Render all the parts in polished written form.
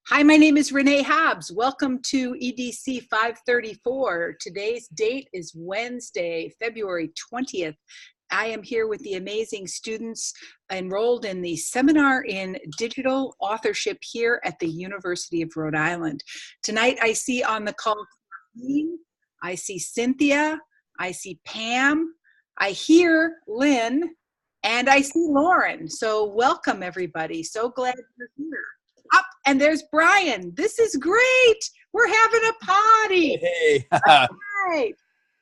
Hi, my name is Renee Hobbs. Welcome to EDC534. Today's date is Wednesday, February 20th. I am here with the amazing students enrolled in the Seminar in Digital Authorship here at the University of Rhode Island. Tonight I see on the call, I see Cynthia, I see Pam, I hear Lynn, and I see Lauren. So welcome everybody. So glad you're here. Up, and there's Brian. This is great. We're having a party. Hey. All right.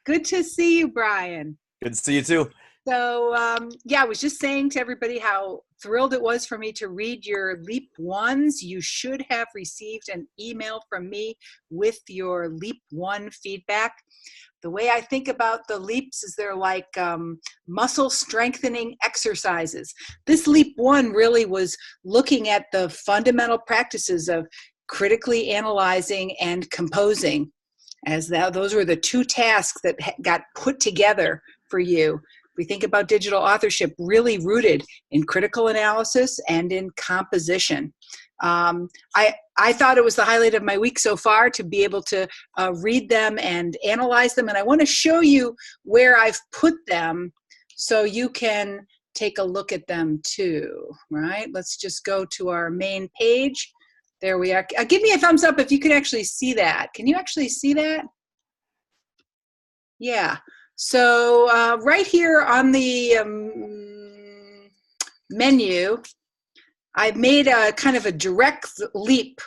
Good to see you, Brian. Good to see you too. So, I was just saying to everybody how thrilled it was for me to read your Leap Ones. You should have received an email from me with your Leap One feedback. The way I think about the leaps is they're like muscle strengthening exercises. This Leap One really was looking at the fundamental practices of critically analyzing and composing, as those were the two tasks that got put together for you. We think about digital authorship really rooted in critical analysis and in composition. I thought it was the highlight of my week so far to be able to read them and analyze them. And I want to show you where I've put them so you can take a look at them too, right? Let's just go to our main page. There we are. Give me a thumbs up if you can actually see that. Can you actually see that? Yeah. So right here on the menu, I've made a kind of a direct leap,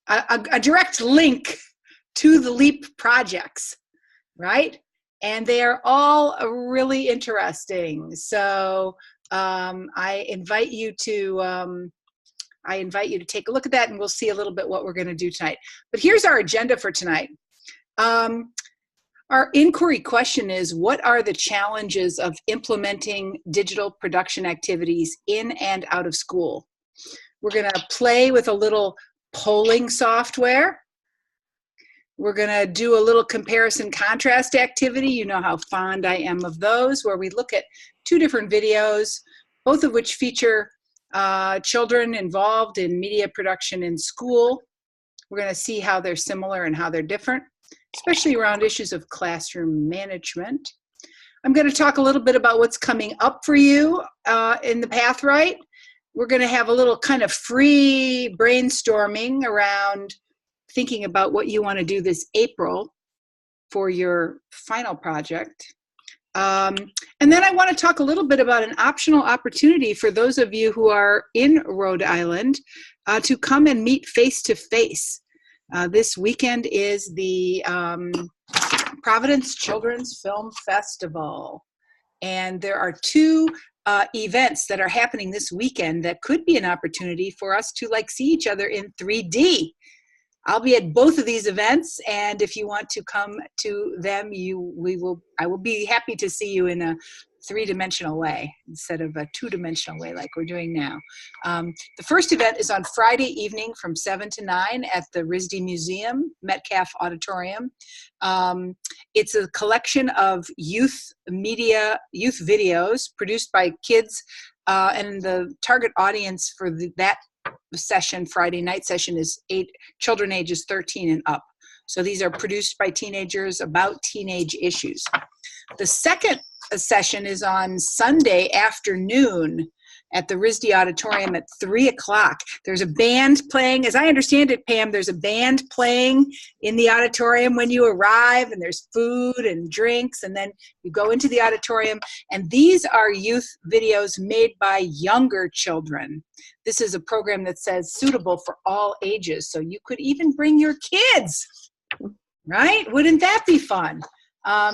a direct link to the LEAP projects, right? And they are all really interesting. So I invite you to take a look at that, and we'll see a little bit what we're going to do tonight. But here's our agenda for tonight. Our inquiry question is, what are the challenges of implementing digital production activities in and out of school? We're going to play with a little polling software. We're going to do a little comparison contrast activity. You know how fond I am of those, where we look at two different videos, both of which feature children involved in media production in school. We're going to see how they're similar and how they're different, especially around issues of classroom management. I'm going to talk a little bit about what's coming up for you in the Path Right. We're going to have a little kind of free brainstorming around thinking about what you want to do this April for your final project. And then I want to talk a little bit about an optional opportunity for those of you who are in Rhode Island to come and meet face-to-face. This weekend is the Providence Children's Film Festival. And there are two events that are happening this weekend that could be an opportunity for us to see each other in 3D. I'll be at both of these events, and if you want to come to them, I will be happy to see you in a three-dimensional way instead of a two-dimensional way like we're doing now. The first event is on Friday evening from 7 to 9 at the RISD Museum, Metcalf Auditorium. It's a collection of youth videos produced by kids, and the target audience for that session, Friday night session, is children ages 13 and up. So these are produced by teenagers about teenage issues. The second session is on Sunday afternoon at the RISD Auditorium at 3 o'clock. There's a band playing. As I understand it, Pam, there's a band playing in the auditorium when you arrive, and there's food and drinks, and then you go into the auditorium. And these are youth videos made by younger children. This is a program that says suitable for all ages, so you could even bring your kids, right? Wouldn't that be fun?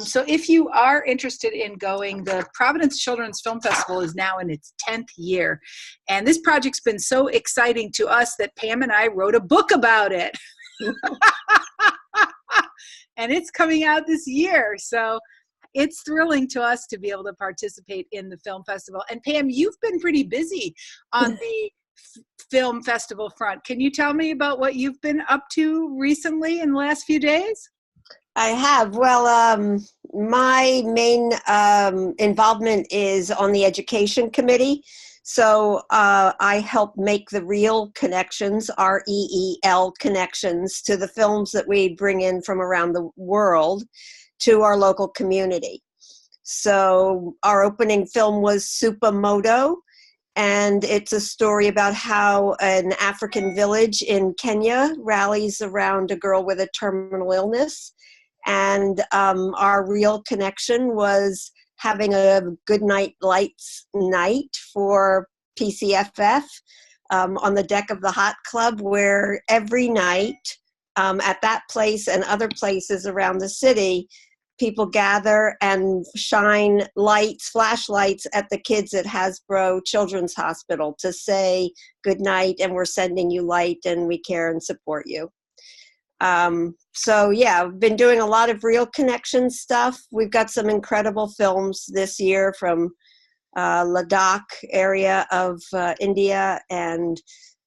So if you are interested in going, the Providence Children's Film Festival is now in its 10th year. And this project's been so exciting to us that Pam and I wrote a book about it. And it's coming out this year. So it's thrilling to us to be able to participate in the film festival. And Pam, you've been pretty busy on the film festival front. Can you tell me about what you've been up to recently in the last few days? I have. Well, my main involvement is on the education committee. So I help make the reel connections, REEL connections, to the films that we bring in from around the world to our local community. So our opening film was Supamoto, and it's a story about how an African village in Kenya rallies around a girl with a terminal illness. And our real connection was having a good night lights night for PCFF on the deck of the Hot Club, where every night at that place and other places around the city, people gather and shine lights, flashlights at the kids at Hasbro Children's Hospital to say good night, and we're sending you light and we care and support you. So yeah, I've been doing a lot of real connection stuff. We've got some incredible films this year from Ladakh area of India and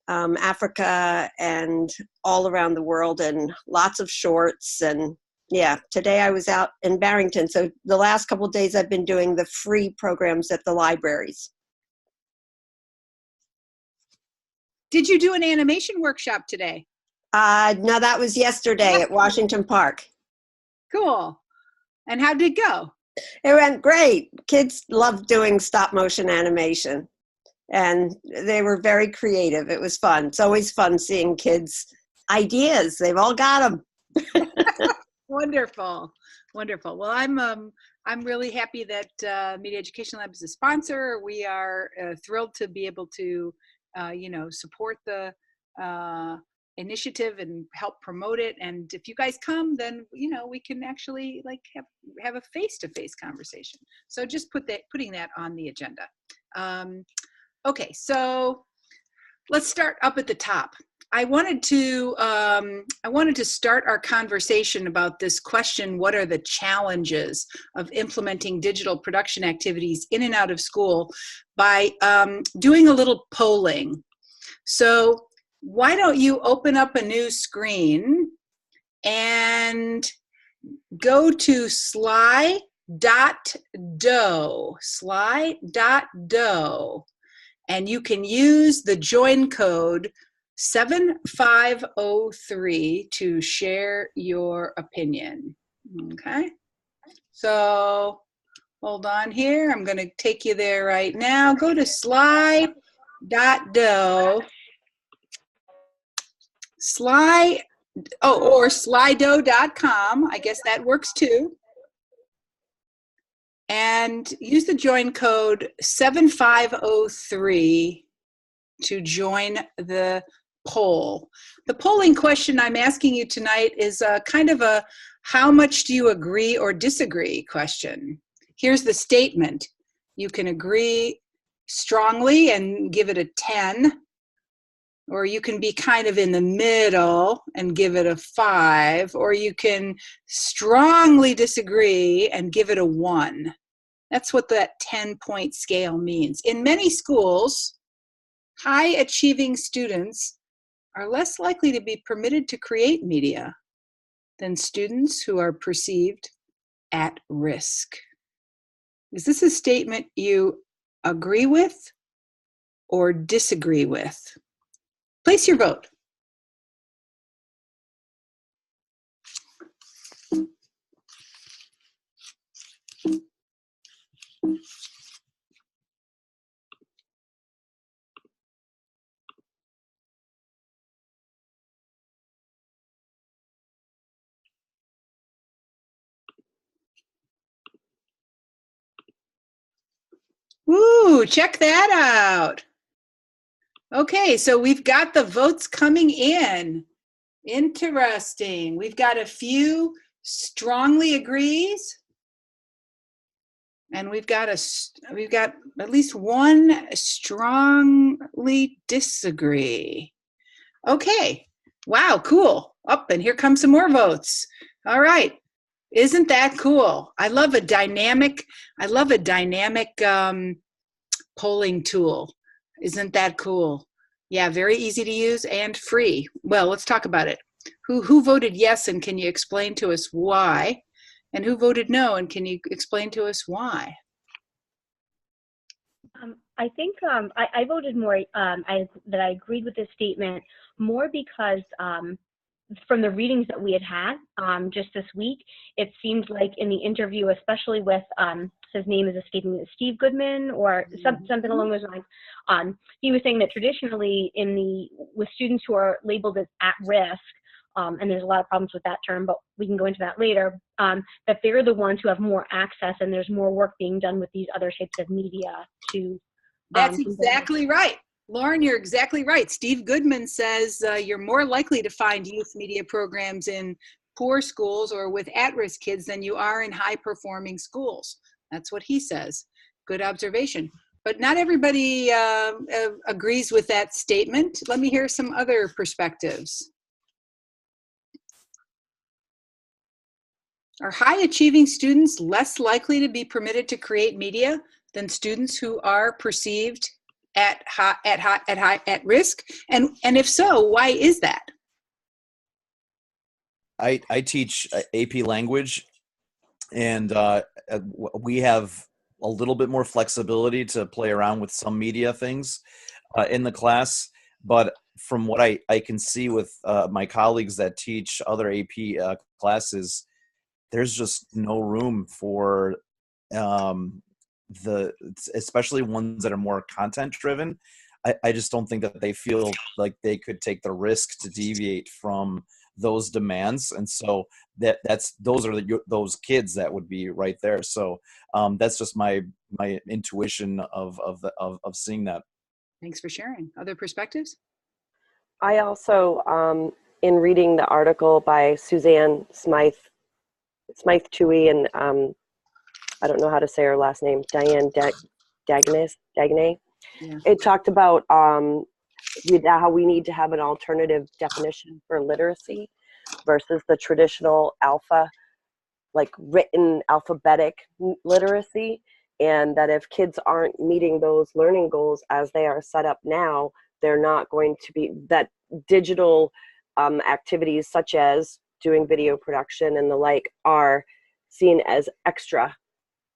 Africa and all around the world, and lots of shorts. And yeah, today I was out in Barrington. So the last couple of days I've been doing the free programs at the libraries. Did you do an animation workshop today? No, that was yesterday at Washington Park. Cool. And how did it go? It went great. Kids love doing stop motion animation, and they were very creative. It was fun. It's always fun seeing kids' ideas. They've all got them. Wonderful, wonderful. Well, I'm really happy that Media Education Lab is a sponsor. We are thrilled to be able to, support the initiative and help promote it. And if you guys come, then we can actually have a face-to-face conversation. So just putting that on the agenda. Okay, so let's start up at the top. I wanted to start our conversation about this question: what are the challenges of implementing digital production activities in and out of school, by doing a little polling. So why don't you open up a new screen and go to sly.do, and you can use the join code 7503 to share your opinion. Okay, so hold on here. I'm going to take you there right now. Go to sly.do, or slido.com. I guess that works too. And use the join code 7503 to join the poll. The polling question I'm asking you tonight is kind of a how much do you agree or disagree question. Here's the statement. You can agree strongly and give it a 10, or you can be kind of in the middle and give it a 5, or you can strongly disagree and give it a 1. That's what that 10-point scale means. In many schools, high-achieving students are less likely to be permitted to create media than students who are perceived at risk. Is this a statement you agree with or disagree with? Place your vote. Woo, check that out. Okay, so we've got the votes coming in. Interesting. We've got a few strongly agrees, and we've got at least one strongly disagree. Okay. Wow, cool. Up, and here come some more votes. All right. Isn't that cool? I love a dynamic polling tool. Isn't that cool? Yeah, very easy to use and free. Well, let's talk about it. Who voted yes, and can you explain to us why? And who voted no, and can you explain to us why? I think I voted more, that I agreed with this statement more because from the readings that we had just this week, it seemed like in the interview, especially with, his name is escaping me, Steve Goodman or something along those lines, he was saying that traditionally with students who are labeled as at risk, and there's a lot of problems with that term, but we can go into that later, that they're the ones who have more access and there's more work being done with these other types of media to. That's exactly right. Lauren, you're exactly right. Steve Goodman says you're more likely to find youth media programs in poor schools or with at-risk kids than you are in high-performing schools. That's what he says. Good observation. But not everybody agrees with that statement. Let me hear some other perspectives. Are high-achieving students less likely to be permitted to create media than students who are perceived at risk? And if so, why is that? I teach AP language, and we have a little bit more flexibility to play around with some media things in the class. But from what I can see with my colleagues that teach other AP classes, there's just no room for especially ones that are more content driven. I just don't think that they feel like they could take the risk to deviate from those demands, and so those are those kids that would be right there. So that's just my intuition of seeing that. Thanks for sharing. Other perspectives? I also, in reading the article by Suzanne Smythe Toohey, and I don't know how to say her last name, Diane Dagnay. Yeah. It talked about how we need to have an alternative definition for literacy versus the traditional like written alphabetic literacy, and that if kids aren't meeting those learning goals as they are set up now, they're not going to be, that digital activities such as doing video production and the like are seen as extra,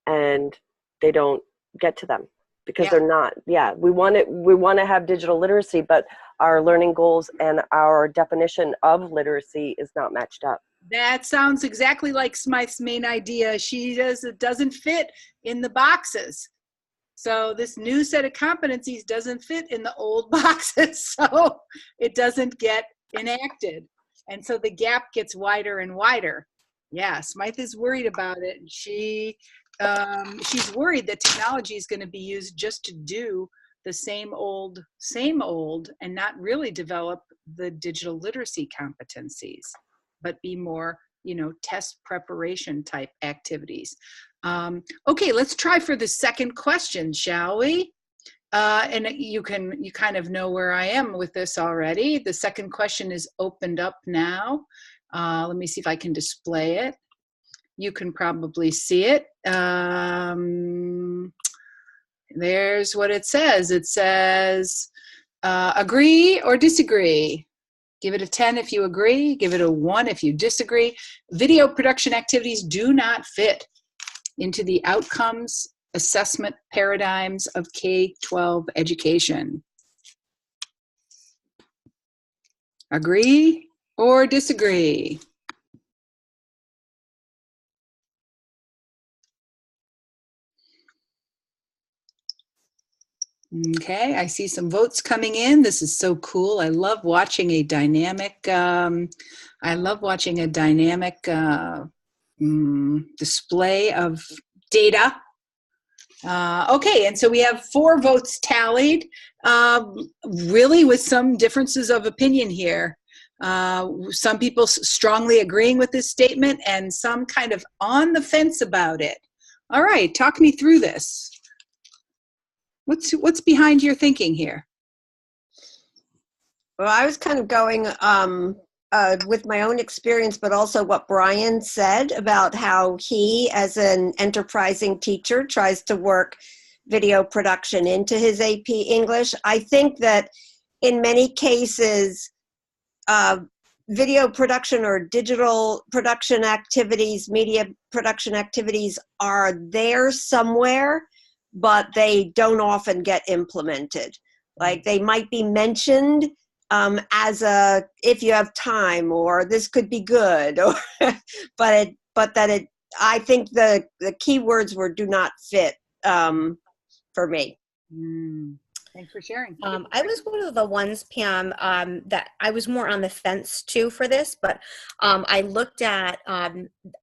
and they don't get to them because they're not. We want to have digital literacy, but our learning goals and our definition of literacy is not matched up. That sounds exactly like Smythe's main idea. It doesn't fit in the boxes. So this new set of competencies doesn't fit in the old boxes, so it doesn't get enacted. And so the gap gets wider and wider. Yeah, Smythe is worried about it. She's worried that technology is going to be used just to do the same old, and not really develop the digital literacy competencies, but be more, test preparation type activities. Okay, let's try for the second question, shall we? And you kind of know where I am with this already. The second question is opened up now. Let me see if I can display it. You can probably see it. There's what it says. It says, agree or disagree. Give it a 10 if you agree. Give it a 1 if you disagree. Video production activities do not fit into the outcomes assessment paradigms of K-12 education. Agree or disagree? Okay, I see some votes coming in. This is so cool. I love watching a dynamic, display of data. Okay, and so we have 4 votes tallied, really with some differences of opinion here. Some people strongly agreeing with this statement and some kind of on the fence about it. All right, talk me through this. What's behind your thinking here? Well, I was kind of going with my own experience, but also what Brian said about how he, as an enterprising teacher, tries to work video production into his AP English. I think that in many cases, video production or digital production activities, media production activities are there somewhere, but they don't often get implemented. Like they might be mentioned as a, if you have time, or this could be good, or I think the key words were do not fit for me. Thanks for sharing. I was one of the ones, Pam, that I was more on the fence too for this, but I looked at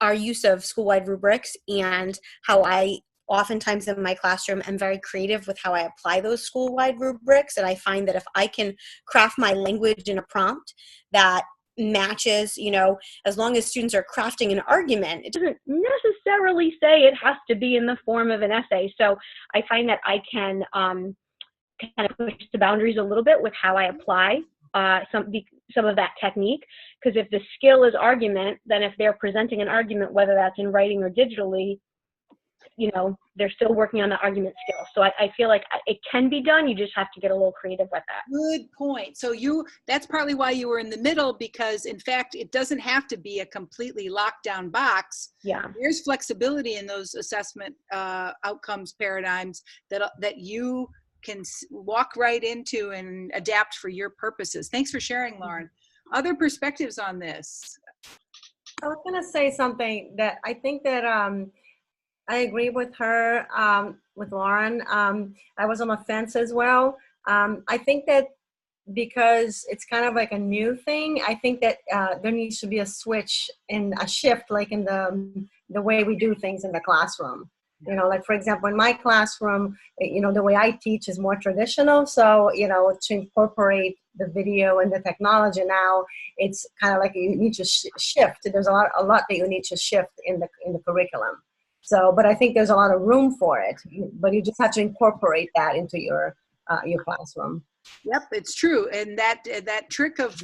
our use of school-wide rubrics and how I oftentimes in my classroom am very creative with how I apply those school-wide rubrics. And I find that if I can craft my language in a prompt that matches, you know, as long as students are crafting an argument, it doesn't necessarily say it has to be in the form of an essay. So I find that I can kind of push the boundaries a little bit with how I apply some of that technique. Because if the skill is argument, then if they're presenting an argument, whether that's in writing or digitally, you know, they're still working on the argument skill. So I feel like it can be done. You just have to get a little creative with that. Good point. So that's partly why you were in the middle, because in fact, it doesn't have to be a completely locked down box. Yeah. There's flexibility in those assessment outcomes paradigms that you can walk right into and adapt for your purposes. Thanks for sharing, Lauren. Other perspectives on this? I was going to say something that I think that I agree with her, with Lauren. I was on the fence as well. I think that because it's kind of like a new thing, I think that there needs to be a switch and a shift, like in the way we do things in the classroom. You know, like for example, in my classroom, you know, the way I teach is more traditional. So, you know, to incorporate the video and the technology now, it's kind of like you need to shift. There's a lot that you need to shift in the curriculum. So, but I think there's a lot of room for it, but you just have to incorporate that into your classroom. Yep, it's true. And that trick of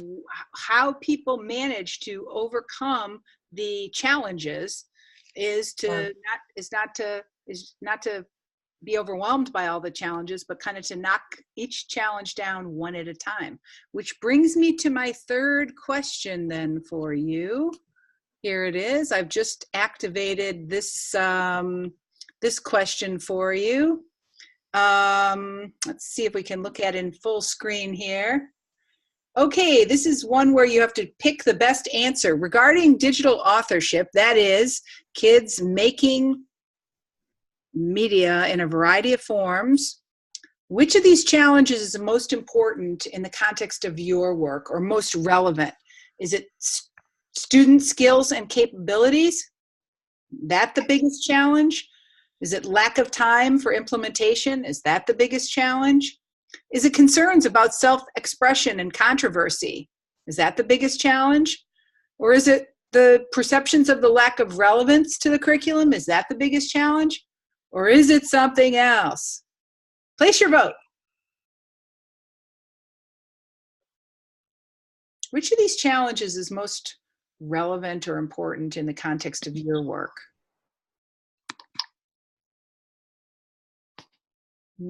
how people manage to overcome the challenges is not to be overwhelmed by all the challenges, but kind of to knock each challenge down one at a time. Which brings me to my third question then for you. Here it is. I've just activated this this question for you. Let's see if we can look at it in full screen here. Okay, this is one where you have to pick the best answer. Regarding digital authorship, that is, kids making media in a variety of forms, which of these challenges is the most important in the context of your work, or most relevant? Is it student skills and capabilities? That the biggest challenge? Is it lack of time for implementation? Is that the biggest challenge? Is it concerns about self-expression and controversy? Is that the biggest challenge? Or is it the perceptions of the lack of relevance to the curriculum? Is that the biggest challenge? Or is it something else? Place your vote. Which of these challenges is most relevant or important in the context of your work?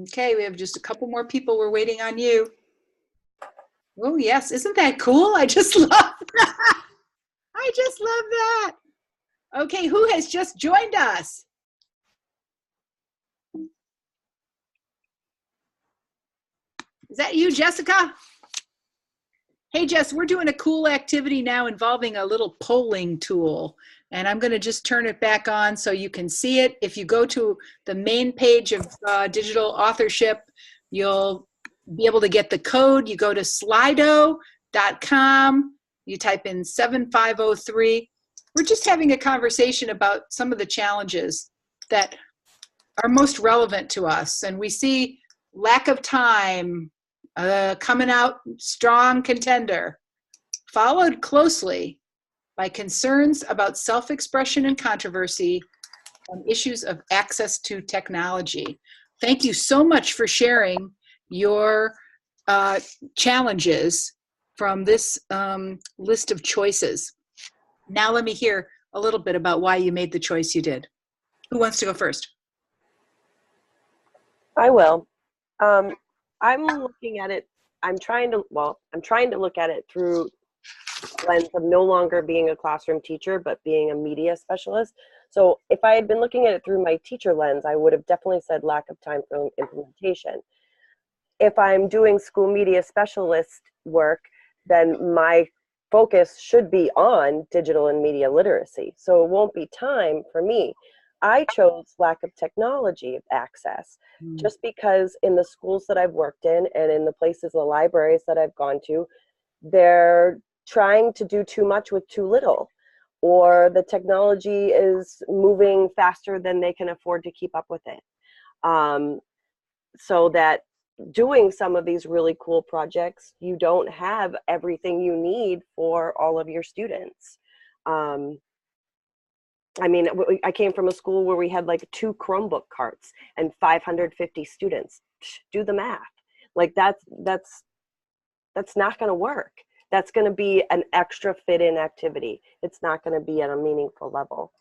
Okay, we have just a couple more people. We're waiting on you. Oh, yes. Isn't that cool? I just love that. I just love that. Okay, who has just joined us? Is that you, Jessica? Hey, Jess, we're doing a cool activity now involving a little polling tool. And I'm going to just turn it back on so you can see it. If you go to the main page of digital authorship, you'll be able to get the code. You go to slido.com, you type in 7503. We're just having a conversation about some of the challenges that are most relevant to us. And we see lack of time coming out strong contender, followed closely by concerns about self-expression and controversy and issues of access to technology. Thank you so much for sharing your challenges from this list of choices. Now let me hear a little bit about why you made the choice you did. Who wants to go first? I will. I'm looking at it, I'm trying to look at it through the lens of no longer being a classroom teacher, but being a media specialist. So if I had been looking at it through my teacher lens, I would have definitely said lack of time for implementation. If I'm doing school media specialist work, then my focus should be on digital and media literacy. So it won't be time for me. I chose lack of technology access just because in the schools that I've worked in and in the places, the libraries that I've gone to, they're trying to do too much with too little, or the technology is moving faster than they can afford to keep up with it. So that doing some of these really cool projects, you don't have everything you need for all of your students. I mean, I came from a school where we had like 2 Chromebook carts and 550 students. Do the math. Like that's not going to work. That's going to be an extra fit-in activity. It's not going to be at a meaningful level.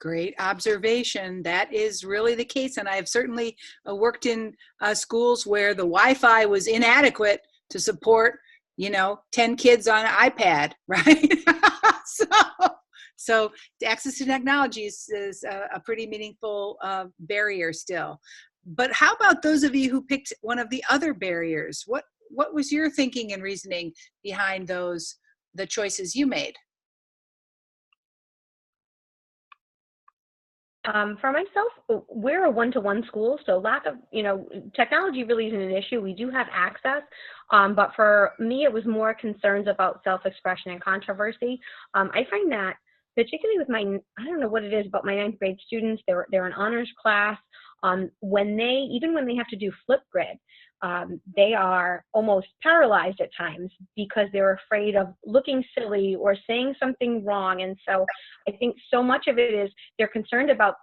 Great observation. That is really the case. And I have certainly worked in schools where the Wi-Fi was inadequate to support, 10 kids on an iPad, right? So access to technology is a pretty meaningful barrier still. But how about those of you who picked one of the other barriers? What was your thinking and reasoning behind the choices you made? For myself, we're a one-to-one school, so lack of, technology really isn't an issue. We do have access, but for me, it was more concerns about self-expression and controversy. I find that particularly with I don't know what it is about my 9th grade students, they're an honors class. When they have to do Flipgrid, they are almost paralyzed at times because they're afraid of looking silly or saying something wrong. And so I think so much of it is they're concerned about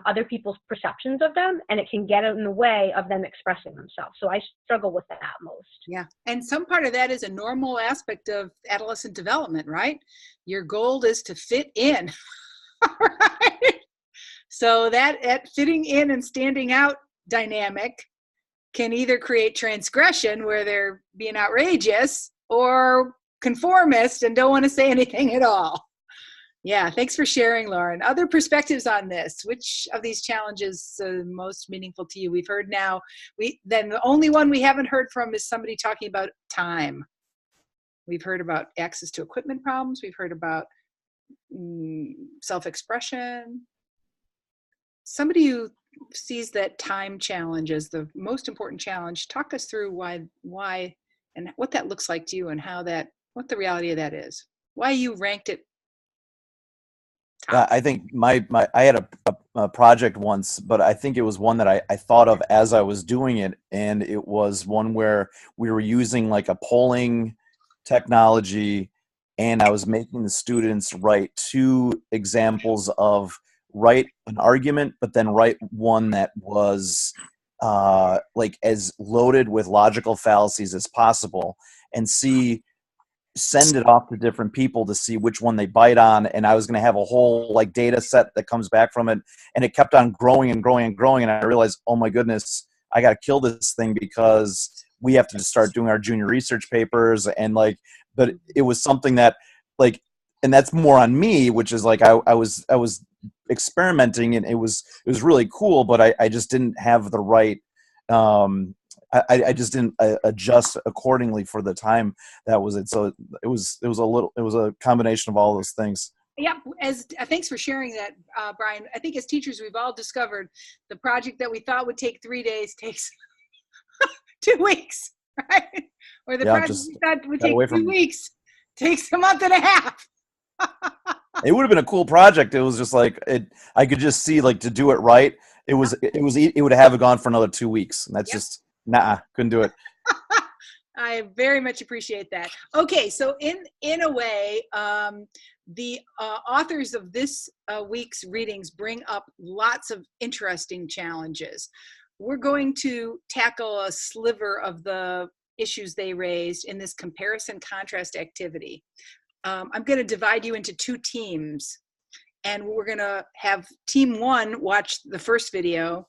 other people's perceptions of them, and it can get in the way of them expressing themselves. So I struggle with that most. Yeah. And some part of that is a normal aspect of adolescent development, right? Your goal is to fit in. Right? So that fitting in and standing out dynamic can either create transgression where they're being outrageous or conformist and don't want to say anything at all. Yeah, thanks for sharing, Lauren. Other perspectives on this? Which of these challenges is most meaningful to you? We've heard now. Then the only one we haven't heard from is somebody talking about time. We've heard about access to equipment problems. We've heard about self-expression. Somebody who sees that time challenge as the most important challenge, talk us through why and what that looks like to you and what the reality of that is. Why you ranked it top. I think I had a project once, but I think it was one that I thought of as I was doing it, and it was one where we were using like a polling technology, and I was making the students write 2 examples of write an argument, but then write one that was like as loaded with logical fallacies as possible, and send it off to different people to see which one they bite on. And I was going to have a whole like data set that comes back from it. And it kept on growing and growing and growing. And I realized, oh my goodness, I got to kill this thing because we have to just start doing our junior research papers. And like, but it was something that like, and that's more on me, which is like, I was experimenting, and it was really cool, but I just didn't have the right, I just didn't adjust accordingly for the time that was it. So it was a combination of all those things. Yeah, thanks for sharing that, Brian. I think as teachers, we've all discovered the project that we thought would take 3 days takes 2 weeks, right? Or the project we thought would take 2 weeks takes a month and a half. It would have been a cool project. It was just like I could just see like to do it right. It would have gone for another 2 weeks, and that's just couldn't do it. I very much appreciate that. Okay, so in a way, the authors of this week's readings bring up lots of interesting challenges. We're going to tackle a sliver of the issues they raised in this comparison contrast activity. I'm going to divide you into 2 teams, and we're going to have team 1 watch the first video,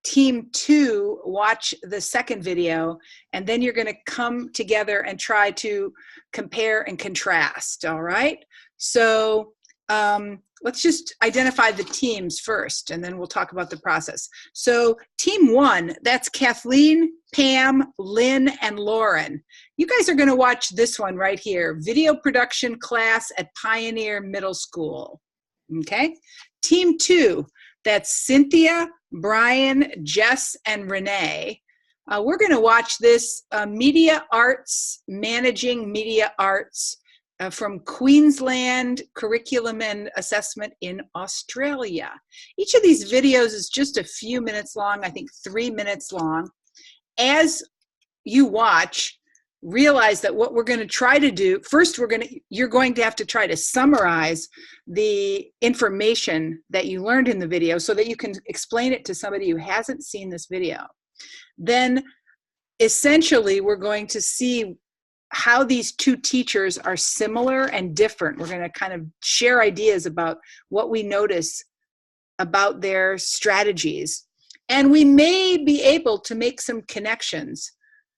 team 2 watch the second video, and then you're going to come together and try to compare and contrast. All right. So let's just identify the teams first, and then we'll talk about the process. So team 1, that's Kathleen, Pam, Lynn, and Lauren. You guys are going to watch this one right here, video production class at Pioneer Middle School. Okay. Team 2, that's Cynthia, Brian, Jess, and Renee. We're going to watch this media arts, managing media arts, from Queensland Curriculum and Assessment in Australia. Each of these videos is just a few minutes long, I think 3 minutes long. As you watch, realize that what we're going to try to do, first you're going to have to try to summarize the information that you learned in the video so that you can explain it to somebody who hasn't seen this video. Then essentially we're going to see how these two teachers are similar and different. We're going to kind of share ideas about what we notice about their strategies. And we may be able to make some connections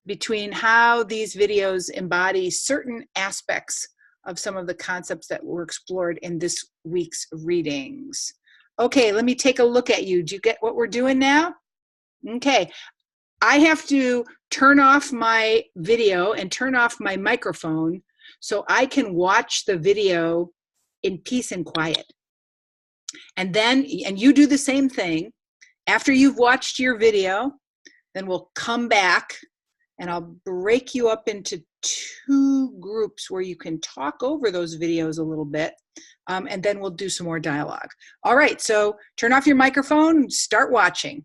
between how these videos embody certain aspects of some of the concepts that were explored in this week's readings. Okay, let me take a look at you. Do you get what we're doing now? Okay. I have to turn off my video and turn off my microphone so I can watch the video in peace and quiet. And you do the same thing. After you've watched your video, then we'll come back and I'll break you up into 2 groups where you can talk over those videos a little bit, and then we'll do some more dialogue. All right, so turn off your microphone, start watching.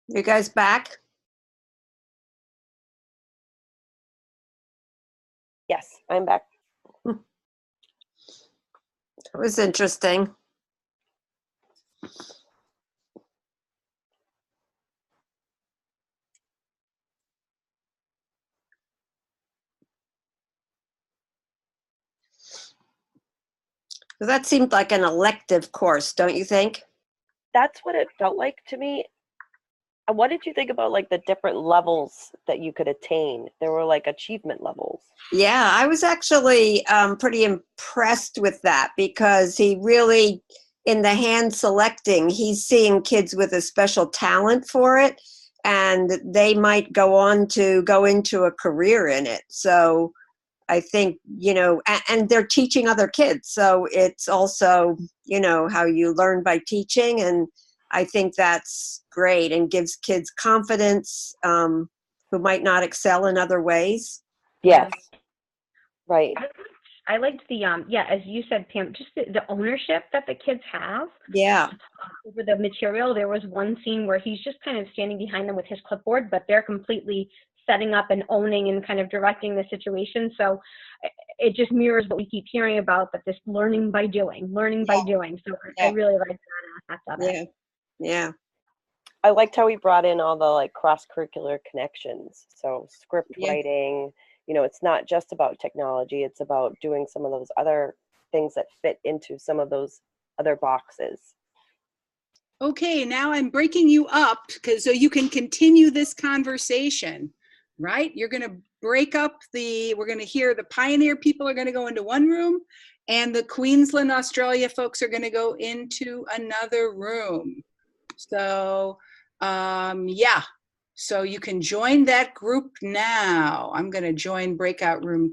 You guys back? Yes, I'm back. It was interesting. So that seemed like an elective course, don't you think? That's what it felt like to me. And what did you think about like the different levels that you could attain? There were like achievement levels. Yeah, I was actually pretty impressed with that because he really, in the hand selecting, he's seeing kids with a special talent for it, and they might go on to go into a career in it. So I think, and they're teaching other kids. So it's also, how you learn by teaching. And I think that's great and gives kids confidence who might not excel in other ways. Yes. Right. I liked the as you said, Pam, just the ownership that the kids have. Yeah. Over the material. There was one scene where he's just kind of standing behind them with his clipboard, but they're completely setting up and owning and kind of directing the situation. So it just mirrors what we keep hearing about, that this learning by doing. So I really like that aspect of it. Yeah. I liked how he brought in all the like cross-curricular connections. So script writing, it's not just about technology, it's about doing some of those other things that fit into some of those other boxes. Okay, now I'm breaking you up so you can continue this conversation, right? You're going to break up we're going to hear the Pioneer people are going to go into one room, and the Queensland, Australia folks are going to go into another room. So, so you can join that group now. I'm going to join breakout room.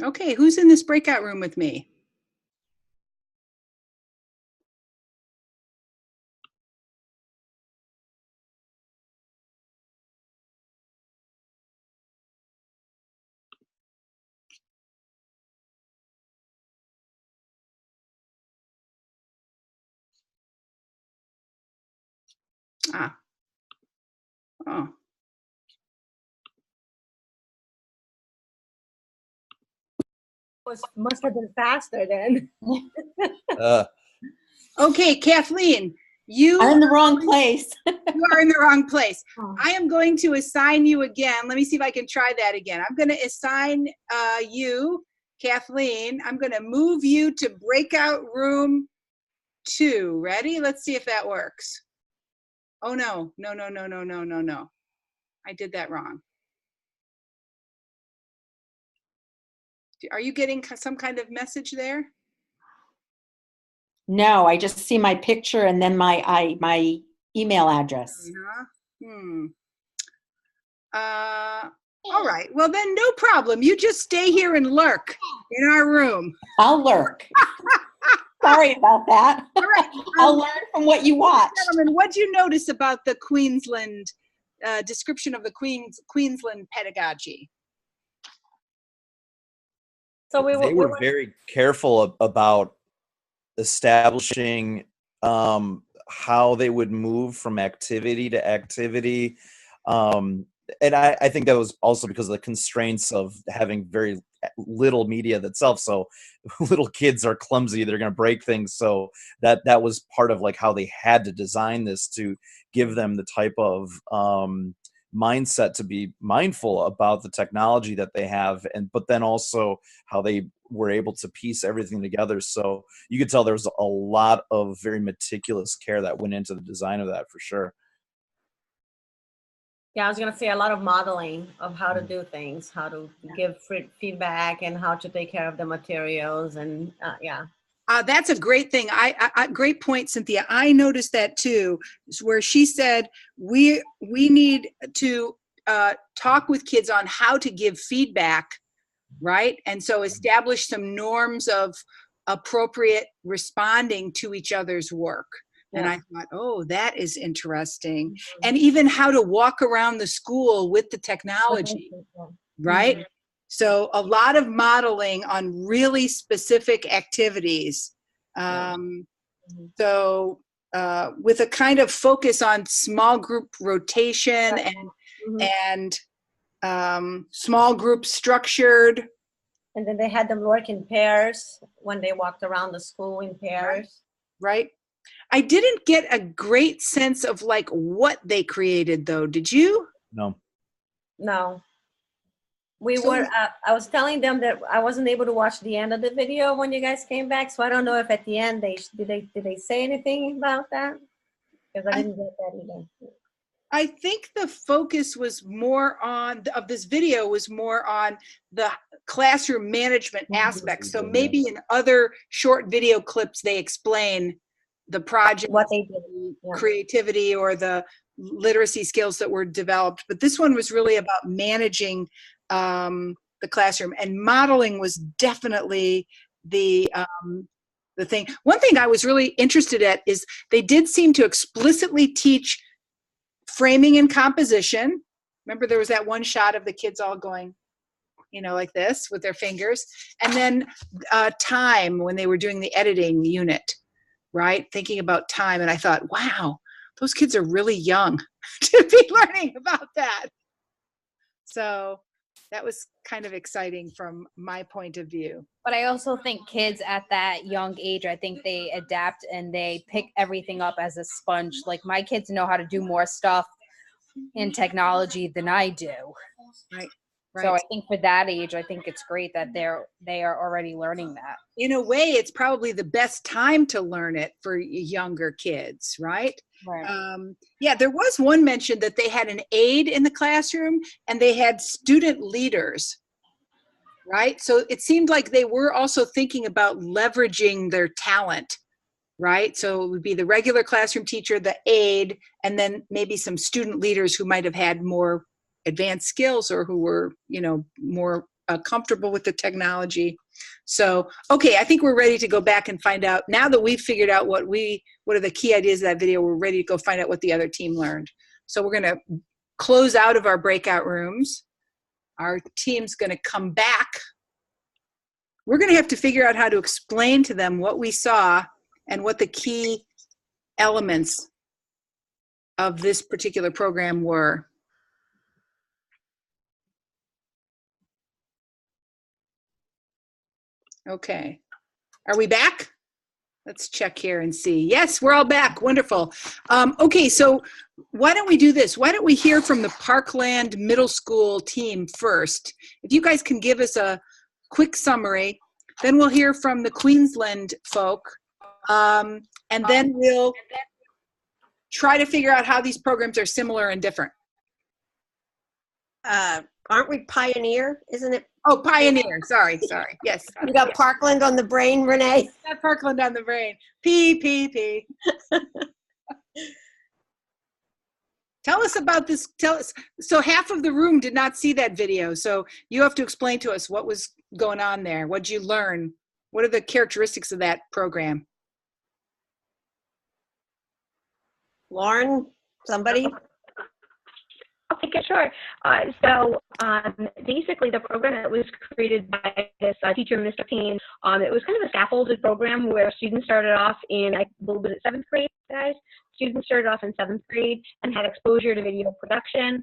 Okay, who's in this breakout room with me? Ah. Oh. Must have been faster then. Okay, Kathleen, I'm in the wrong place. You are in the wrong place. Oh. I am going to assign you again. Let me see if I can try that again. I'm going to assign you, Kathleen. I'm going to move you to breakout room 2. Ready? Let's see if that works. Oh, no. No. I did that wrong. Are you getting some kind of message there? No, I just see my picture and then my email address. All right. Well, then no problem. You just stay here and lurk in our room. I'll lurk. Sorry about that. All right. I'll learn from what you watch. Gentlemen, what do you notice about the Queensland description of the Queensland pedagogy? So they were very careful about establishing how they would move from activity to activity. And I think that was also because of the constraints of having very little media itself. So little kids are clumsy, they're going to break things. So that was part of like how they had to design this, to give them the type of mindset to be mindful about the technology that they have, but then also how they were able to piece everything together. So you could tell there was a lot of very meticulous care that went into the design of that, for sure. Yeah, I was gonna say a lot of modeling of how to do things, how to give feedback, and how to take care of the materials, and yeah. That's a great thing. Great point, Cynthia. I noticed that too, where she said we need to talk with kids on how to give feedback, right? And so establish some norms of appropriate responding to each other's work. Yeah. And I thought, oh, that is interesting. Mm-hmm. And even how to walk around the school with the technology, right? Mm-hmm. So a lot of modeling on really specific activities. So with a kind of focus on small group rotation and small group structured. And then they had them work in pairs when they walked around the school in pairs. Right. I didn't get a great sense of like what they created though. Did you? No. No. We were, I was telling them that I wasn't able to watch the end of the video when you guys came back, so I don't know if at the end did they say anything about that? Because I didn't get that either. I think the focus was more on, of this video was more on the classroom management aspect. So maybe in other short video clips, they explain the project, What they did. Yeah. creativity, or the literacy skills that were developed. But this one was really about managing the classroom, and modeling was definitely the thing. One thing I was really interested at is they did seem to explicitly teach framing and composition. Remember, there was that one shot of the kids all going, you know, like this with their fingers. And then time, when they were doing the editing unit, right? Thinking about time. And I thought, wow, those kids are really young to be learning about that. So that was kind of exciting from my point of view. But I also think kids at that young age, I think they adapt and they pick everything up as a sponge. Like my kids know how to do more stuff in technology than I do. Right. So I think for that age, I think it's great that they are already learning that. In a way, it's probably the best time to learn it for younger kids, right? Right. Yeah, there was one mention that they had an aide in the classroom and they had student leaders, right? So it seemed like they were also thinking about leveraging their talent, right? So it would be the regular classroom teacher, the aide, and then maybe some student leaders who might have had more advanced skills or who were, you know, more comfortable with the technology. So, okay, I think we're ready to go back and find out. Now that we've figured out what are the key ideas of that video, we're ready to go find out what the other team learned. So we're going to close out of our breakout rooms. Our team's going to come back. We're going to have to figure out how to explain to them what we saw and what the key elements of this particular program were. Okay. Are we back? Let's check here and see. Yes, we're all back. Wonderful. Okay, so why don't we do this? Why don't we hear from the Parkland Middle School team first? If you guys can give us a quick summary, then we'll hear from the Queensland folk, and then we'll try to figure out how these programs are similar and different. Aren't we Pioneer? Isn't it? Oh, Pioneer. Sorry. Yes. You got Parkland on the brain, Renee? Got Parkland on the brain. P. Tell us about this. Tell us. So half of the room did not see that video. So you have to explain to us what was going on there. What did you learn? What are the characteristics of that program? Lauren, somebody? Okay, sure. So basically the program that was created by this teacher, Mr. Payne, it was kind of a scaffolded program where students started off in, I believe, was it 7th grade, guys? Students started off in 7th grade and had exposure to video production.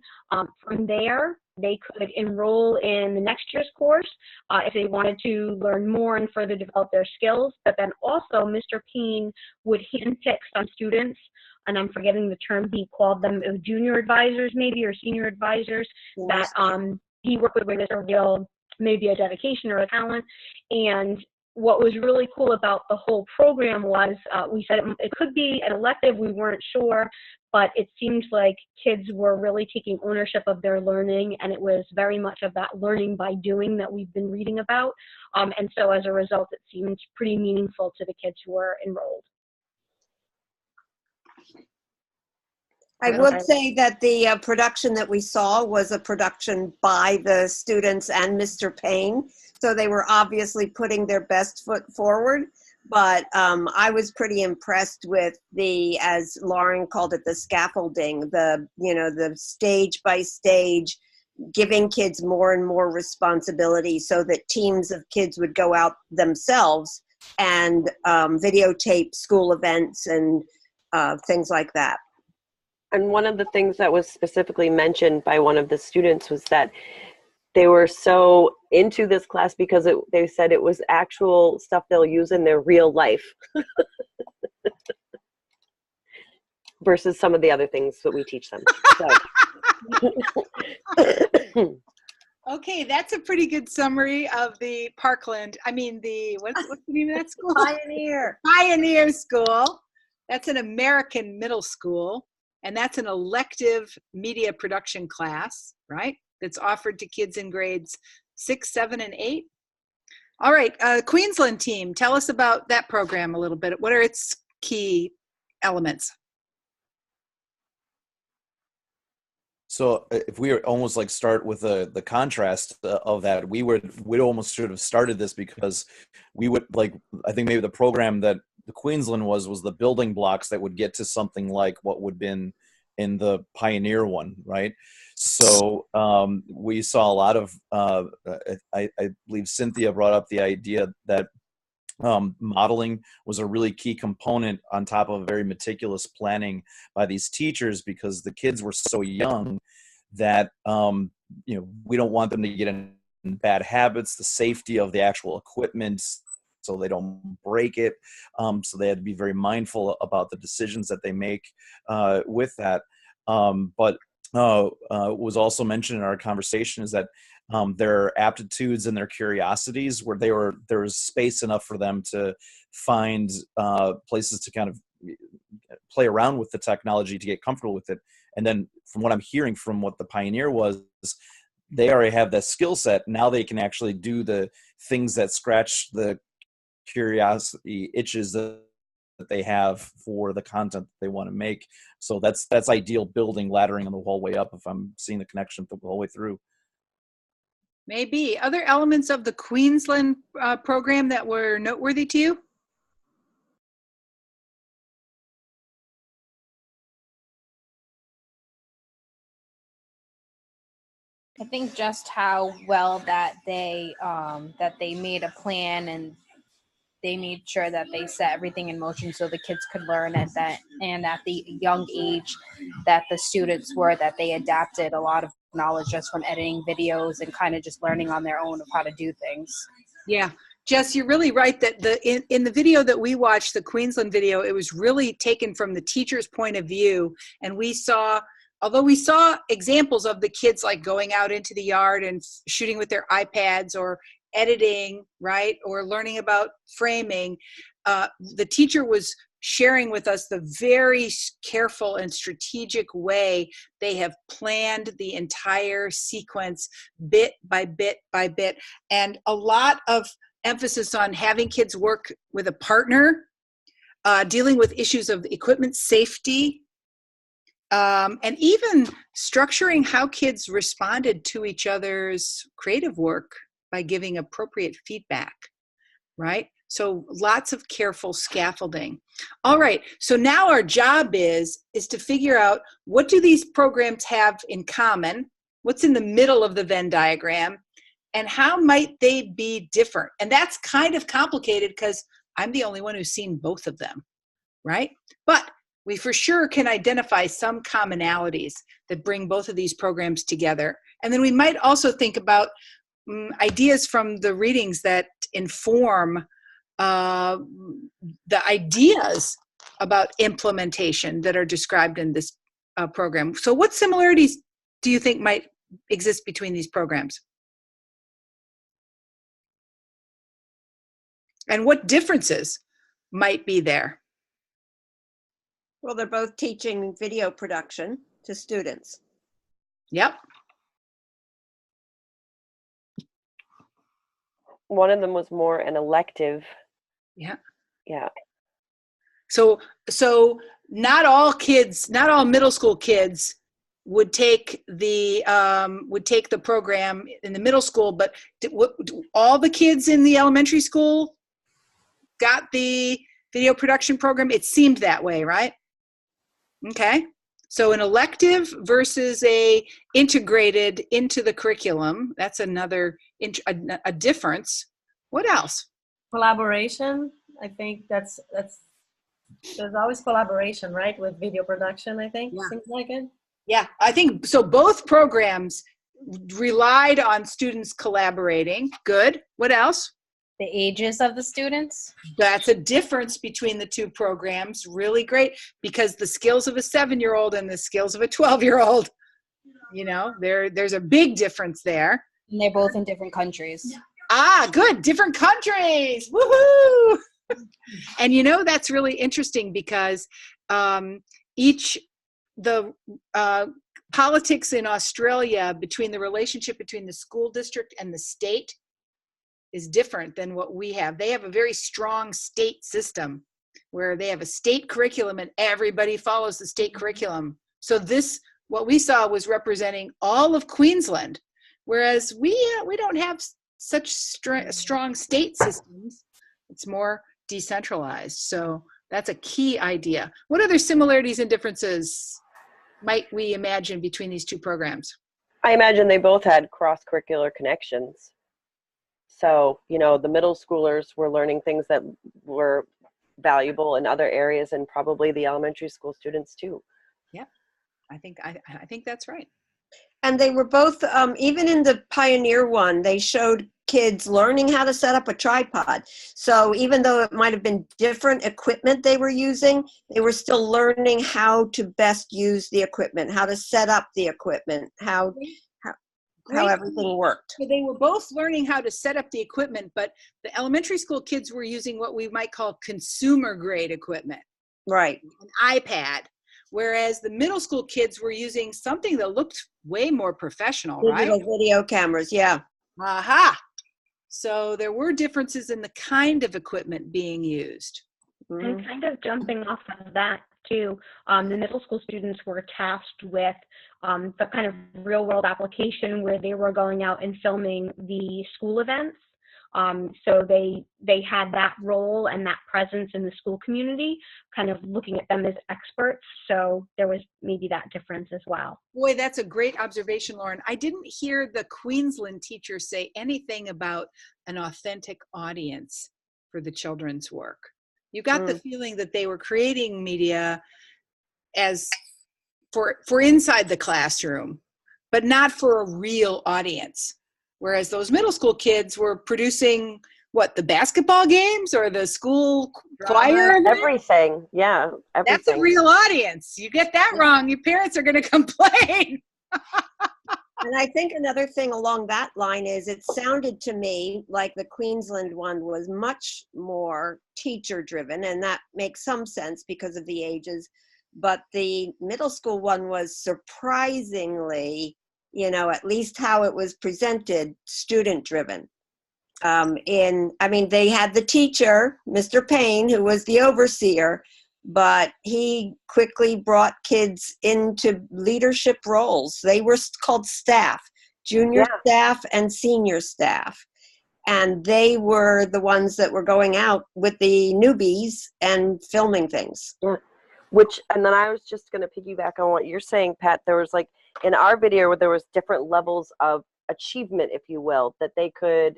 From there, they could enroll in the next year's course if they wanted to learn more and further develop their skills. But then also, Mr. Payne would handpick some students, and I'm forgetting the term he called them, junior advisors maybe, or senior advisors, that he worked with this a real, maybe a dedication or a talent. And what was really cool about the whole program was we said it could be an elective, we weren't sure, but it seemed like kids were really taking ownership of their learning, and it was very much of that learning by doing that we've been reading about. And so as a result, it seemed pretty meaningful to the kids who were enrolled. I would say that the production that we saw was a production by the students and Mr. Payne. So they were obviously putting their best foot forward. But I was pretty impressed with the, as Lauren called it, the scaffolding, the stage by stage, giving kids more and more responsibility so that teams of kids would go out themselves and videotape school events and things like that. And one of the things that was specifically mentioned by one of the students was that they were so into this class because they said it was actual stuff they'll use in their real life versus some of the other things that we teach them. So. Okay, that's a pretty good summary of the Parkland. I mean, what's the name of that school? Pioneer. Pioneer School. That's an American middle school, and that's an elective media production class, right? That's offered to kids in grades 6, 7, and 8. All right, Queensland team, tell us about that program a little bit. What are its key elements? So if we were almost like start with the contrast of that, we'd almost should have started this because we would like, I think maybe the program that the Queensland was the building blocks that would get to something like what would been in the Pioneer one, right? So we saw a lot of, I believe Cynthia brought up the idea that modeling was a really key component on top of very meticulous planning by these teachers, because the kids were so young that we don't want them to get in bad habits, the safety of the actual equipment so they don't break it. So they had to be very mindful about the decisions that they make with that. But was also mentioned in our conversation is that their aptitudes and their curiosities, where there was space enough for them to find places to kind of play around with the technology to get comfortable with it. And then from what I'm hearing from what the Pioneer was, they already have that skill set. Now they can actually do the things that scratch the curiosity itches that they have for the content that they want to make. So that's ideal building, laddering on the whole way up, if I'm seeing the connection the whole way through. Maybe. Other elements of the Queensland program that were noteworthy to you? I think just how well that they made a plan, and they made sure that they set everything in motion so the kids could learn at the young age that the students were, that they adapted a lot of knowledge just from editing videos and kind of just learning on their own of how to do things. Yeah, Jess, you're really right that in the video that we watched, the Queensland video, it was really taken from the teacher's point of view. And although we saw examples of the kids like going out into the yard and shooting with their iPads or editing, right, or learning about framing, the teacher was sharing with us the very careful and strategic way they have planned the entire sequence bit by bit by bit, and a lot of emphasis on having kids work with a partner, dealing with issues of equipment safety, and even structuring how kids responded to each other's creative work by giving appropriate feedback, right? So lots of careful scaffolding. All right, so now our job is to figure out, what do these programs have in common? What's in the middle of the Venn diagram? And how might they be different? And that's kind of complicated because I'm the only one who's seen both of them, right? But we for sure can identify some commonalities that bring both of these programs together. And then we might also think about ideas from the readings that inform the ideas about implementation that are described in this program. So what similarities do you think might exist between these programs? And what differences might be there? Well, they're both teaching video production to students. Yep. One of them was more an elective. Yeah. Yeah. So not all middle school kids would take the program in the middle school, but all the kids in the elementary school got the video production program? It seemed that way, right? Okay. So an elective versus a integrated into the curriculum, that's another a difference. What else? Collaboration. I think that's there's always collaboration, right, with video production, I think. Yeah. Seems like it. Yeah, I think so. Both programs relied on students collaborating. Good. What else? The ages of the students. That's a difference between the two programs. Really great, because the skills of a 7-year-old and the skills of a 12-year-old, there's a big difference there. And they're both in different countries. Ah, good. Different countries. Woohoo! And you know, that's really interesting because the politics in Australia between the relationship between the school district and the state is different than what we have. They have a very strong state system where they have a state curriculum and everybody follows the state curriculum. So what we saw was representing all of Queensland, whereas we don't have such strong state systems. It's more decentralized. So that's a key idea. What other similarities and differences might we imagine between these two programs? I imagine they both had cross-curricular connections. So, you know, the middle schoolers were learning things that were valuable in other areas, and probably the elementary school students too. Yeah, I think that's right. And they were both, even in the Pioneer one, they showed kids learning how to set up a tripod. So even though it might have been different equipment they were using, they were still learning how to best use the equipment, how to set up the equipment, how everything worked. So they were both learning how to set up the equipment, but the elementary school kids were using what we might call consumer grade equipment. Right. An iPad. Whereas the middle school kids were using something that looked way more professional, Digital right? video cameras, yeah. Aha. So there were differences in the kind of equipment being used. And kind of jumping off of that too, the middle school students were tasked with the kind of real world application where they were going out and filming the school events. So they had that role and that presence in the school community, kind of looking at them as experts. So there was maybe that difference as well. Boy, that's a great observation, Lauren. I didn't hear the Queensland teacher say anything about an authentic audience for the children's work. You got the feeling that they were creating media as for inside the classroom, but not for a real audience. Whereas those middle school kids were producing the basketball games or the school choir? Everything. Yeah. Everything. That's a real audience. You get that wrong, your parents are going to complain. And I think another thing along that line is it sounded to me like the Queensland one was much more teacher driven, and that makes some sense because of the ages. But the middle school one was surprisingly, at least how it was presented, student driven. They had the teacher, Mr. Payne, who was the overseer, but he quickly brought kids into leadership roles. They were called staff, junior staff and senior staff. And they were the ones that were going out with the newbies and filming things. Yeah. And then I was just going to piggyback on what you're saying, Pat. There was in our video where there was different levels of achievement, if you will, that they could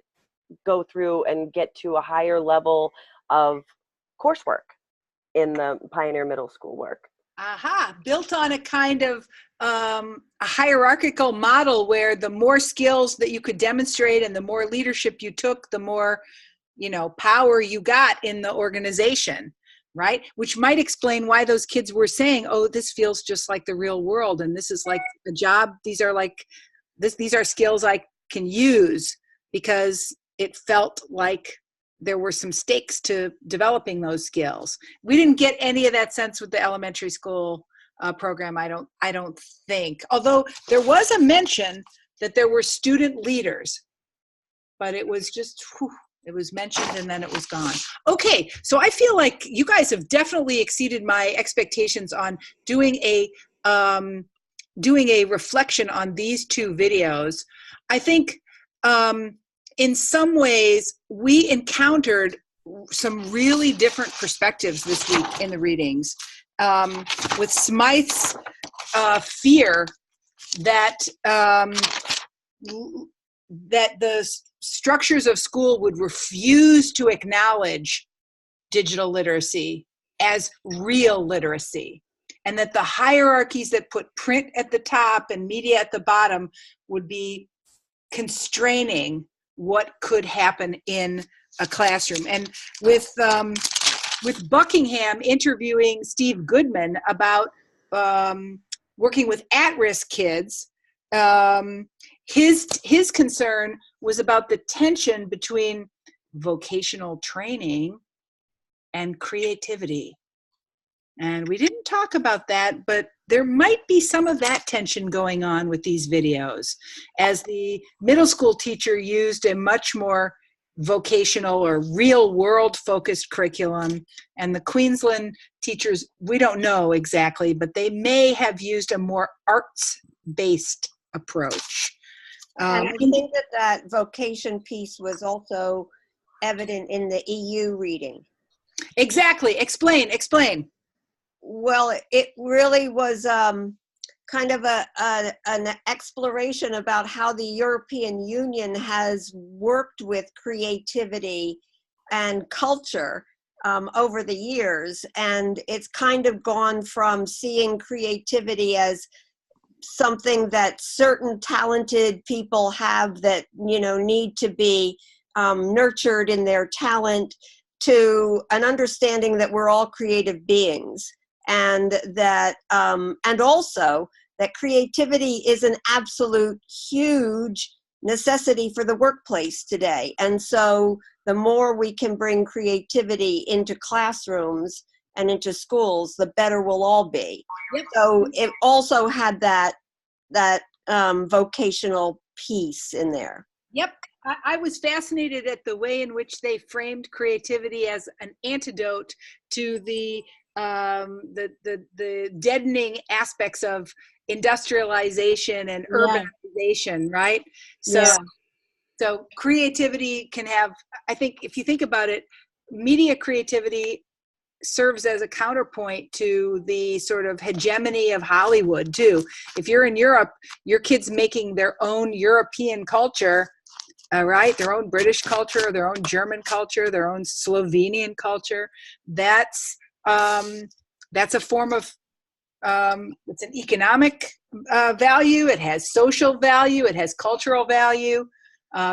go through and get to a higher level of coursework in the Pioneer Middle School work. Aha, built on a kind of a hierarchical model where the more skills that you could demonstrate and the more leadership you took, the more, power you got in the organization, right? Which might explain why those kids were saying, oh, this feels just like the real world. And this is like a job. These are skills I can use, because it felt like there were some stakes to developing those skills. We didn't get any of that sense with the elementary school program, I don't think. Although there was a mention that there were student leaders, but it was just, it was mentioned and then it was gone. Okay, so I feel like you guys have definitely exceeded my expectations on doing a reflection on these two videos. I think in some ways, we encountered some really different perspectives this week in the readings. With Smythe's fear that the structures of school would refuse to acknowledge digital literacy as real literacy, and that the hierarchies that put print at the top and media at the bottom would be constraining what could happen in a classroom. And with Buckingham interviewing Steve Goodman about working with at-risk kids, his concern was about the tension between vocational training and creativity. And we didn't talk about that, but there might be some of that tension going on with these videos, as the middle school teacher used a much more vocational or real world focused curriculum, and the Queensland teachers, we don't know exactly, but they may have used a more arts based approach. And I think that vocation piece was also evident in the EU reading. Exactly. Explain. Well, it really was kind of an exploration about how the European Union has worked with creativity and culture over the years. And it's kind of gone from seeing creativity as something that certain talented people have that, you know, need to be nurtured in their talent, to an understanding that we're all creative beings. And that, and also that creativity is an absolute huge necessity for the workplace today. And so the more we can bring creativity into classrooms and into schools, the better we'll all be. Yep. So it also had that vocational piece in there. Yep. I was fascinated at the way in which they framed creativity as an antidote to the deadening aspects of industrialization and urbanization, right? So creativity can have, I think if you think about it, media creativity serves as a counterpoint to the sort of hegemony of Hollywood too. If you're in Europe, your kids making their own European culture, right? Their own British culture, their own German culture, their own Slovenian culture. That's a form of, it's an economic value. It has social value. It has cultural value.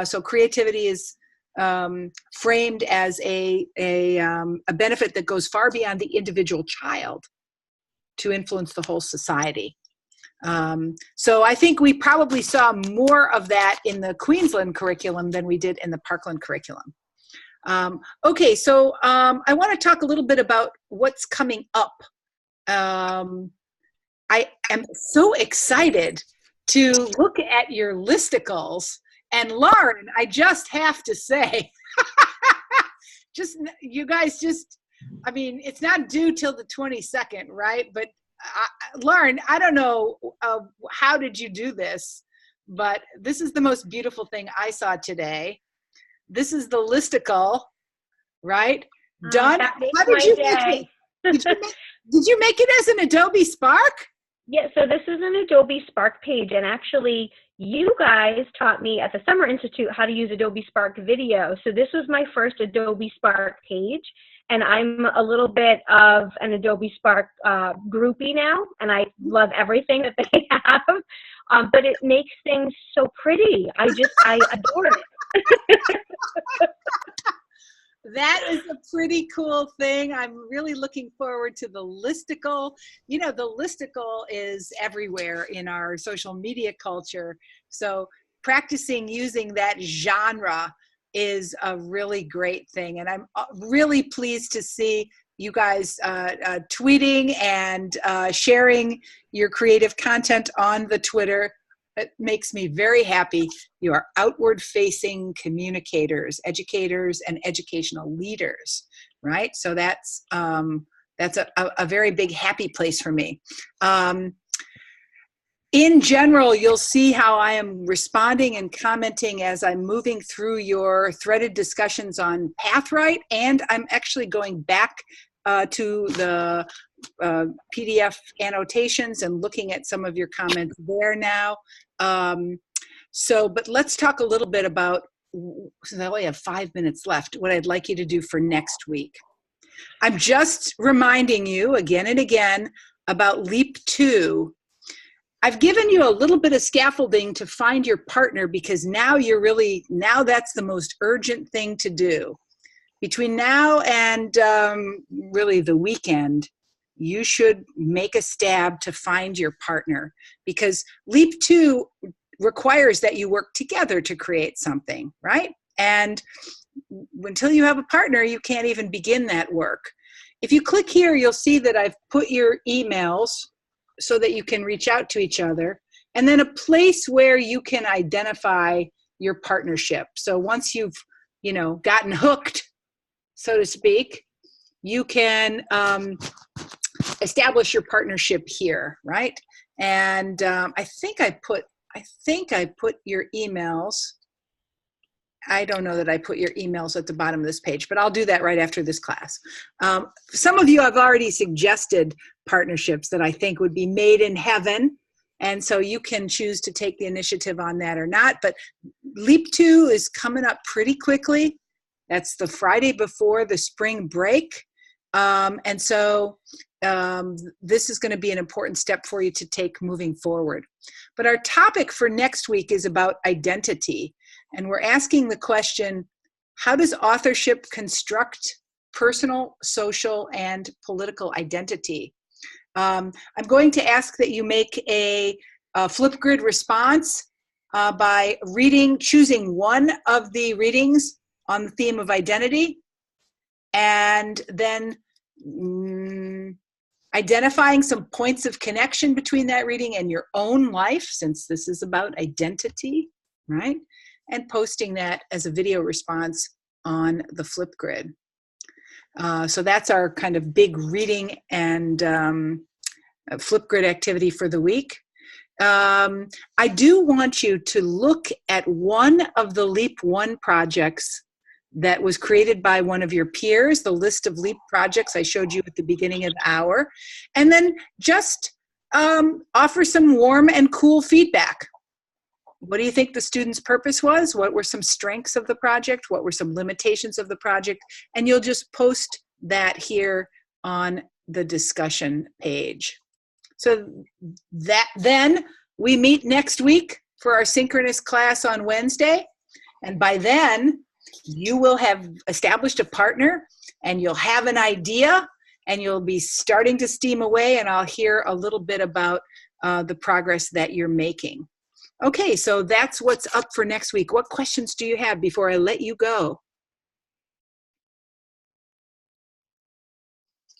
So creativity is framed as a benefit that goes far beyond the individual child to influence the whole society. So I think we probably saw more of that in the Queensland curriculum than we did in the Parkland curriculum. Okay, so I want to talk a little bit about what's coming up. I am so excited to look at your listicles. And Lauren, I just have to say, you guys I mean, it's not due till the 22nd, right? But Lauren, I don't know, how did you do this? But this is the most beautiful thing I saw today. This is the listicle, right? Done. How did you make it? Did you make it as an Adobe Spark? Yeah, so this is an Adobe Spark page, and actually you guys taught me at the Summer Institute how to use Adobe Spark Video. So this was my first Adobe Spark page, and I'm a little bit of an Adobe Spark groupie now, and I love everything that they have, but it makes things so pretty. I adore it. That is a pretty cool thing. I'm really looking forward to the listicle. You know, the listicle is everywhere in our social media culture. So practicing using that genre is a really great thing. And I'm really pleased to see you guys tweeting and sharing your creative content on the Twitter. It makes me very happy. You are outward-facing communicators, educators, and educational leaders, right? So that's a very big happy place for me. In general, you'll see how I am responding and commenting as I'm moving through your threaded discussions on Pathright, and I'm actually going back to the PDF annotations and looking at some of your comments there now. But let's talk a little bit about, since I only have 5 minutes left, what I'd like you to do for next week. I'm just reminding you again and again about Leap 2. I've given you a little bit of scaffolding to find your partner, because now that's the most urgent thing to do. Between now and really the weekend, you should make a stab to find your partner, because Leap 2 requires that you work together to create something, right? And until you have a partner, you can't even begin that work. If you click here, you'll see that I've put your emails so that you can reach out to each other, and then a place where you can identify your partnership. So once you've, gotten hooked, so to speak, you can establish your partnership here, right? And I think I put your emails. I don't know that I put your emails at the bottom of this page, but I'll do that right after this class. Some of you have already suggested partnerships that I think would be made in heaven, and so you can choose to take the initiative on that or not. But Leap 2 is coming up pretty quickly. That's the Friday before the spring break. And so this is going to be an important step for you to take moving forward. But our topic for next week is about identity. And we're asking the question, how does authorship construct personal, social, and political identity? I'm going to ask that you make a Flipgrid response by choosing one of the readings on the theme of identity, and then identifying some points of connection between that reading and your own life, since this is about identity, right? And posting that as a video response on the Flipgrid. So that's our kind of big reading and Flipgrid activity for the week. I do want you to look at one of the Leap 1 projects that was created by one of your peers, the list of LEAP projects I showed you at the beginning of the hour, and then just offer some warm and cool feedback. What do you think the student's purpose was? What were some strengths of the project? What were some limitations of the project? And you'll just post that here on the discussion page. So then we meet next week for our synchronous class on Wednesday. And by then, you will have established a partner, and you'll have an idea, and you'll be starting to steam away, and I'll hear a little bit about the progress that you're making. Okay, so that's what's up for next week. What questions do you have before I let you go?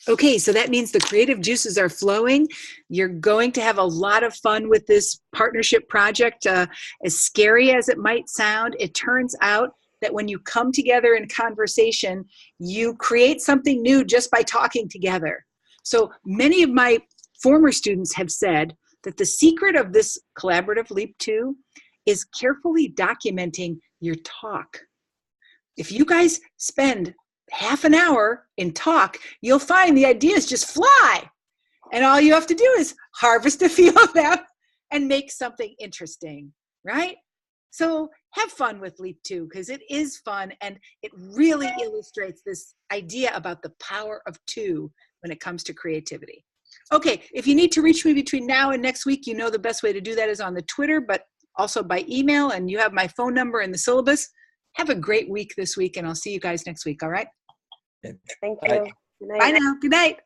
Okay, so that means the creative juices are flowing. You're going to have a lot of fun with this partnership project. As scary as it might sound, it turns out that when you come together in conversation, you create something new just by talking together. So many of my former students have said that the secret of this collaborative Leap 2 is carefully documenting your talk. If you guys spend half an hour in talk, you'll find the ideas just fly. And all you have to do is harvest a few of them and make something interesting, right? So have fun with Leap 2, because it is fun, and it really illustrates this idea about the power of 2 when it comes to creativity. Okay, if you need to reach me between now and next week, you know the best way to do that is on the Twitter, but also by email, and you have my phone number in the syllabus. Have a great week this week, and I'll see you guys next week, all right? Thank you. Good night. Bye now. Good night.